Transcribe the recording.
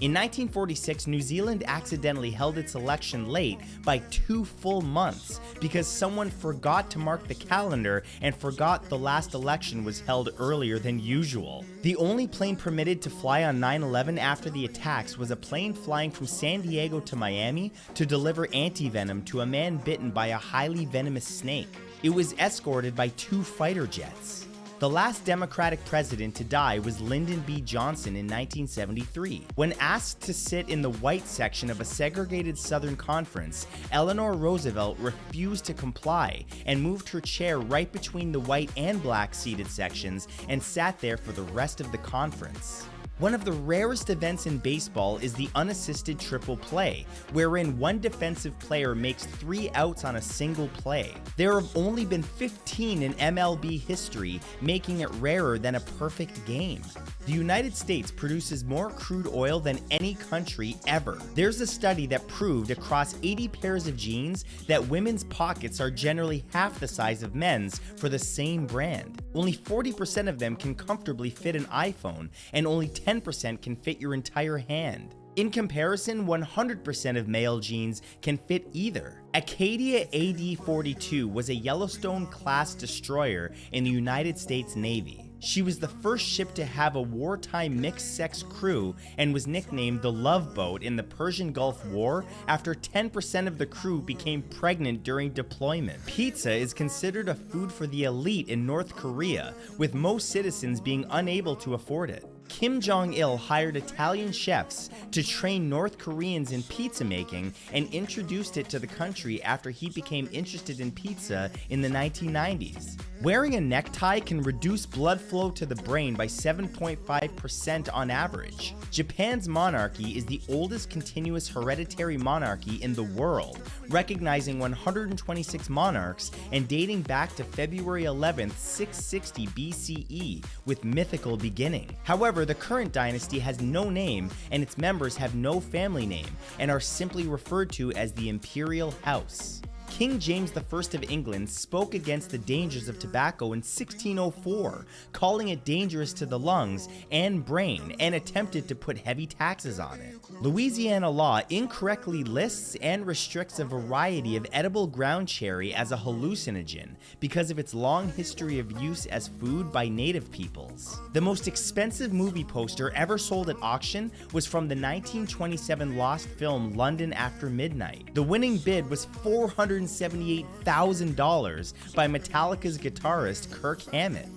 In 1946, New Zealand accidentally held its election late by 2 full months because someone forgot to mark the calendar and forgot the last election was held earlier than usual. The only plane permitted to fly on 9/11 after the attacks was a plane flying from San Diego to Miami to deliver anti-venom to a man bitten by a highly venomous snake. It was escorted by 2 fighter jets. The last Democratic president to die was Lyndon B. Johnson in 1973. When asked to sit in the white section of a segregated Southern conference, Eleanor Roosevelt refused to comply and moved her chair right between the white and black seated sections and sat there for the rest of the conference. One of the rarest events in baseball is the unassisted triple play, wherein one defensive player makes 3 outs on a single play. There have only been 15 in MLB history, making it rarer than a perfect game. The United States produces more crude oil than any country ever. There's a study that proved across 80 pairs of jeans that women's pockets are generally half the size of men's for the same brand. Only 40% of them can comfortably fit an iPhone, and only 10% can fit your entire hand. In comparison, 100% of male jeans can fit either. Acadia AD-42 was a Yellowstone-class destroyer in the United States Navy. She was the first ship to have a wartime mixed-sex crew and was nicknamed the Love Boat in the Persian Gulf War after 10% of the crew became pregnant during deployment. Pizza is considered a food for the elite in North Korea, with most citizens being unable to afford it. Kim Jong-il hired Italian chefs to train North Koreans in pizza making and introduced it to the country after he became interested in pizza in the 1990s. Wearing a necktie can reduce blood flow to the brain by 7.5% on average. Japan's monarchy is the oldest continuous hereditary monarchy in the world, recognizing 126 monarchs and dating back to February 11th, 660 BCE, with mythical beginning. However, the current dynasty has no name and its members have no family name and are simply referred to as the Imperial House. King James I of England spoke against the dangers of tobacco in 1604, calling it dangerous to the lungs and brain, and attempted to put heavy taxes on it. Louisiana law incorrectly lists and restricts a variety of edible ground cherry as a hallucinogen because of its long history of use as food by native peoples. The most expensive movie poster ever sold at auction was from the 1927 lost film London After Midnight. The winning bid was $478,000 by Metallica's guitarist Kirk Hammett.